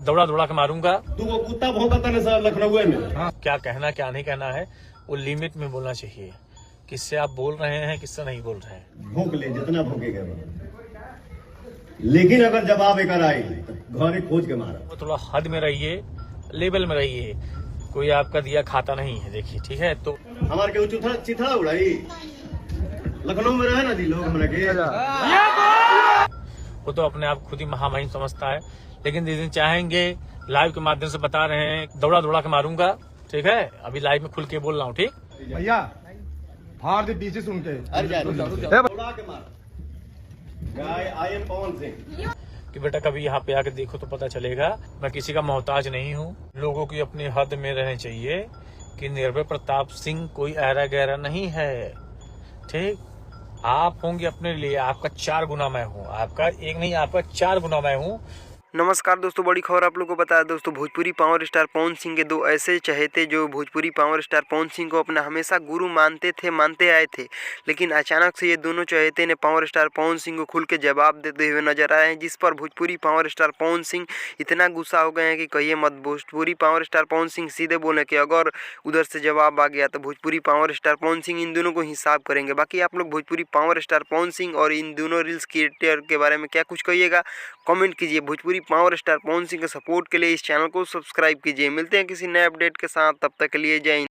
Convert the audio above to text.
दौड़ा दौड़ा के मारूंगा। तू वो कुत्ता भौंकता ना सर लखनऊ में। हाँ। क्या कहना क्या नहीं कहना है वो लिमिट में बोलना चाहिए। किससे आप बोल रहे हैं किससे नहीं बोल रहे हैं। भौंक ले जितना भौंकेगा, लेकिन अगर जवाब एक आई तो घर खोज के मारा। वो थोड़ा हद में रहिए, लेवल में रहिए। कोई आपका दिया खाता नहीं है, देखिए ठीक है। तो हमारे के चिथड़ा उड़ाई लखनऊ में रहे ना दी लोग हमरा के। वो तो अपने आप खुद ही महामहिम समझता है। लेकिन जिस दिन चाहेंगे लाइव के माध्यम से बता रहे हैं, दौड़ा दौड़ा के मारूंगा। ठीक है, अभी लाइव में खुल के बोल रहा हूँ। ठीक भैया फाड़ दे पीछे सुन के। दौड़ा के मारा। आई एम पवन सिंह कि बेटा कभी यहाँ पे आके देखो तो पता चलेगा मैं किसी का मोहताज नहीं हूँ। लोगों की अपनी हद में रहना चाहिए कि निर्भय प्रताप सिंह कोई ऐरा गहरा नहीं है। ठीक, आप होंगे अपने लिए, आपका 4 गुना मैं हूँ। आपका एक नहीं, आपका 4 गुना मैं हूँ। नमस्कार दोस्तों, बड़ी खबर आप लोग को बता दें दोस्तों, भोजपुरी पावर स्टार पवन सिंह के 2 ऐसे चहेते जो भोजपुरी पावर स्टार पवन सिंह को अपना हमेशा गुरु मानते आए थे। लेकिन अचानक से ये दोनों चहेते ने पावर स्टार पवन सिंह को खुल के जवाब देते हुए नजर आए हैं, जिस पर भोजपुरी पावर स्टार पवन सिंह इतना गुस्सा हो गए हैं कि कहिए मत। भोजपुरी पावर स्टार पवन सिंह सीधे बोले कि अगर उधर से जवाब आ गया तो भोजपुरी पावर स्टार पवन सिंह इन दोनों को हिसाब करेंगे। बाकी आप लोग भोजपुरी पावर स्टार पवन सिंह और इन दोनों रील्स क्रिएटर के बारे में क्या कुछ कहिएगा, कमेंट कीजिए। भोजपुरी पावर स्टार पवन सिंह के सपोर्ट के लिए इस चैनल को सब्सक्राइब कीजिए। मिलते हैं किसी नए अपडेट के साथ, तब तक के लिए जय हिंद।